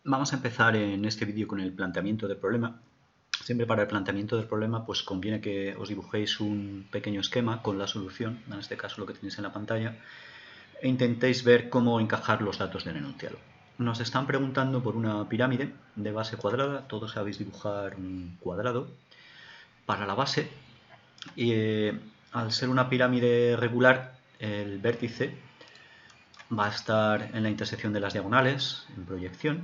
Vamos a empezar en este vídeo con el planteamiento del problema. Siempre para el planteamiento del problema pues conviene que os dibujéis un pequeño esquema con la solución, en este caso lo que tenéis en la pantalla, e intentéis ver cómo encajar los datos del enunciado. Nos están preguntando por una pirámide de base cuadrada, todos sabéis dibujar un cuadrado para la base, y al ser una pirámide regular, el vértice va a estar en la intersección de las diagonales, en proyección,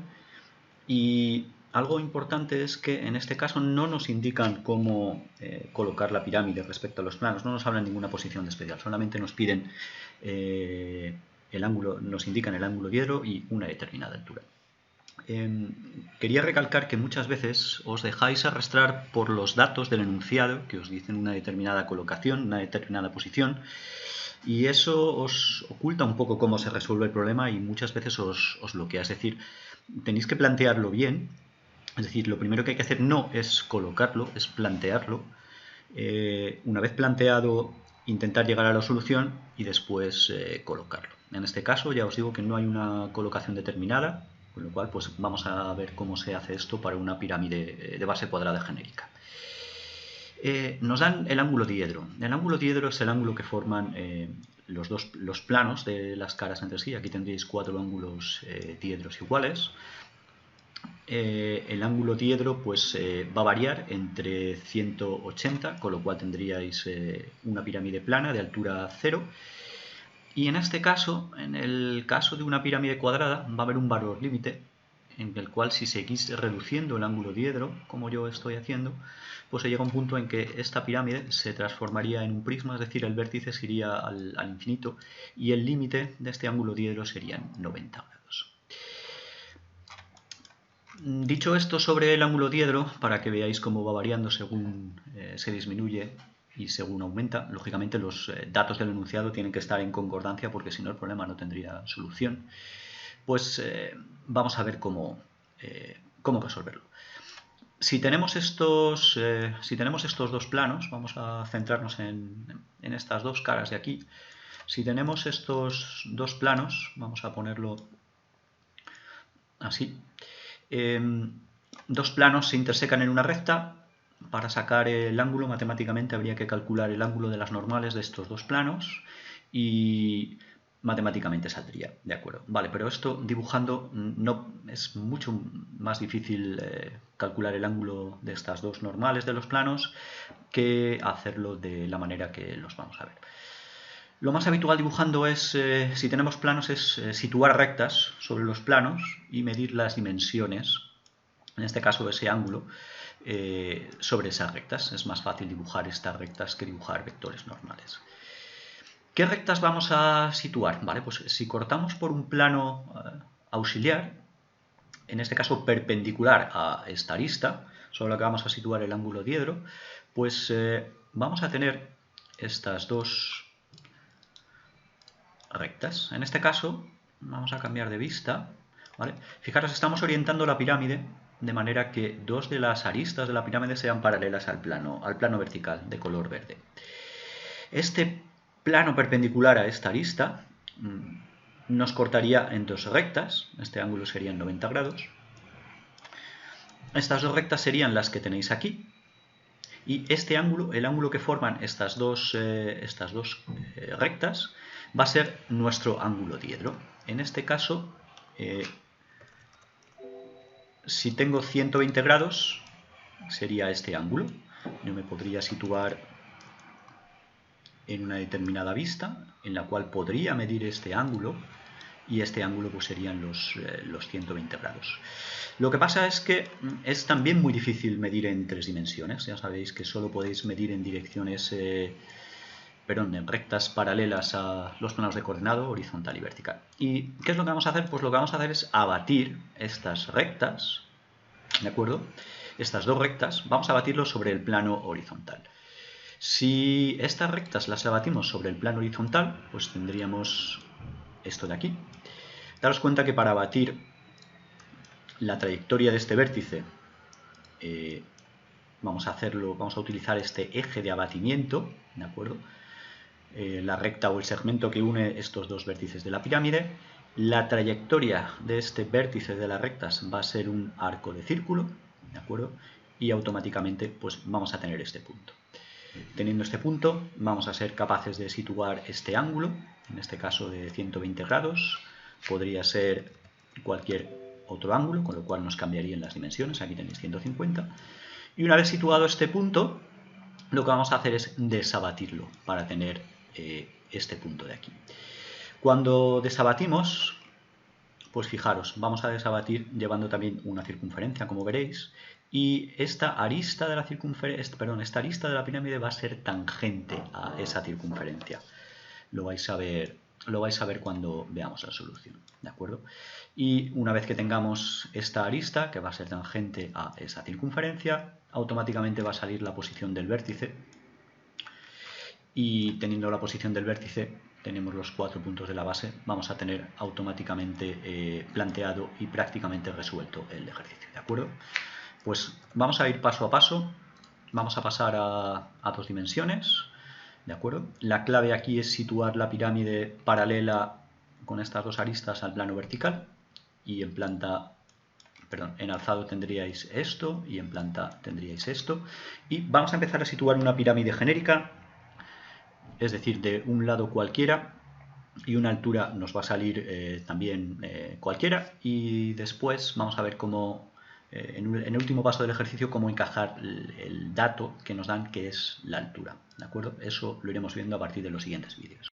y algo importante es que en este caso no nos indican cómo colocar la pirámide respecto a los planos, no nos hablan de ninguna posición especial, solamente nos piden el ángulo, nos indican el ángulo diedro y una determinada altura. Quería recalcar que muchas veces os dejáis arrastrar por los datos del enunciado que os dicen una determinada colocación, una determinada posición, y eso os oculta un poco cómo se resuelve el problema y muchas veces os bloquea. Es decir, tenéis que plantearlo bien. Es decir, lo primero que hay que hacer no es colocarlo, es plantearlo. Una vez planteado, intentar llegar a la solución y después colocarlo. En este caso ya os digo que no hay una colocación determinada, con lo cual pues vamos a ver cómo se hace esto para una pirámide de base cuadrada genérica. Nos dan el ángulo diedro. El ángulo diedro es el ángulo que forman los planos de las caras entre sí. Aquí tendréis 4 ángulos diedros iguales. El ángulo diedro pues va a variar entre 180, con lo cual tendríais una pirámide plana de altura 0. Y en este caso, en el caso de una pirámide cuadrada, va a haber un valor límite en el cual si seguís reduciendo el ángulo diedro, como yo estoy haciendo, pues se llega a un punto en que esta pirámide se transformaría en un prisma, es decir, el vértice se iría al infinito y el límite de este ángulo diedro serían 90 grados. Dicho esto sobre el ángulo diedro, para que veáis cómo va variando según se disminuye y según aumenta, lógicamente los datos del enunciado tienen que estar en concordancia porque si no el problema no tendría solución. Pues vamos a ver cómo resolverlo. Si tenemos estos dos planos, vamos a centrarnos en estas dos caras de aquí. Si tenemos estos dos planos, vamos a ponerlo así. Dos planos se intersecan en una recta. Para sacar el ángulo matemáticamente habría que calcular el ángulo de las normales de estos dos planos y matemáticamente saldría, ¿de acuerdo? Vale, pero esto dibujando no es mucho más difícil calcular el ángulo de estas dos normales de los planos que hacerlo de la manera que los vamos a ver. Lo más habitual dibujando es, si tenemos planos, es situar rectas sobre los planos y medir las dimensiones, en este caso ese ángulo, sobre esas rectas. Es más fácil dibujar estas rectas que dibujar vectores normales. ¿Qué rectas vamos a situar? Vale, pues si cortamos por un plano auxiliar, en este caso perpendicular a esta arista, sobre la que vamos a situar el ángulo diedro, pues vamos a tener estas dos rectas. En este caso vamos a cambiar de vista, ¿vale? Fijaros, estamos orientando la pirámide de manera que dos de las aristas de la pirámide sean paralelas al plano vertical de color verde. Este plano perpendicular a esta arista nos cortaría en dos rectas, este ángulo serían 90 grados. Estas dos rectas serían las que tenéis aquí, y este ángulo, el ángulo que forman estas dos rectas, va a ser nuestro ángulo diedro. En este caso, si tengo 120 grados, sería este ángulo. Yo me podría situar en una determinada vista, en la cual podría medir este ángulo, y este ángulo pues serían los 120 grados. Lo que pasa es que es también muy difícil medir en tres dimensiones. Ya sabéis que solo podéis medir en direcciones, en rectas paralelas a los planos de coordenado, horizontal y vertical. ¿Y qué es lo que vamos a hacer? Pues lo que vamos a hacer es abatir estas rectas, ¿de acuerdo? Estas dos rectas, vamos a abatirlos sobre el plano horizontal. Si estas rectas las abatimos sobre el plano horizontal, pues tendríamos esto de aquí. Daros cuenta que para abatir la trayectoria de este vértice vamos a utilizar este eje de abatimiento, ¿de acuerdo? La recta o el segmento que une estos dos vértices de la pirámide, La trayectoria de este vértice de las rectas va a ser un arco de círculo, ¿de acuerdo? Y automáticamente pues vamos a tener este punto. Teniendo este punto, vamos a ser capaces de situar este ángulo, en este caso de 120 grados, podría ser cualquier otro ángulo, con lo cual nos cambiarían las dimensiones, aquí tenéis 150, y una vez situado este punto, lo que vamos a hacer es desabatirlo para tener este punto de aquí. Cuando desabatimos, pues fijaros, vamos a desabatir llevando también una circunferencia, como veréis, y esta arista de la esta arista de la pirámide va a ser tangente a esa circunferencia. Lo vais a ver cuando veamos la solución, ¿de acuerdo? Y una vez que tengamos esta arista, que va a ser tangente a esa circunferencia, automáticamente va a salir la posición del vértice. Y teniendo la posición del vértice, tenemos los 4 puntos de la base, vamos a tener automáticamente planteado y prácticamente resuelto el ejercicio, ¿de acuerdo? Pues vamos a ir paso a paso, vamos a pasar a 2 dimensiones, ¿de acuerdo? La clave aquí es situar la pirámide paralela con estas 2 aristas al plano vertical, y en alzado tendríais esto y en planta tendríais esto, y vamos a empezar a situar una pirámide genérica, es decir, de un lado cualquiera, y una altura nos va a salir también cualquiera, y después vamos a ver cómo, en el último paso del ejercicio, cómo encajar el dato que nos dan, que es la altura, ¿de acuerdo? Eso lo iremos viendo a partir de los siguientes vídeos.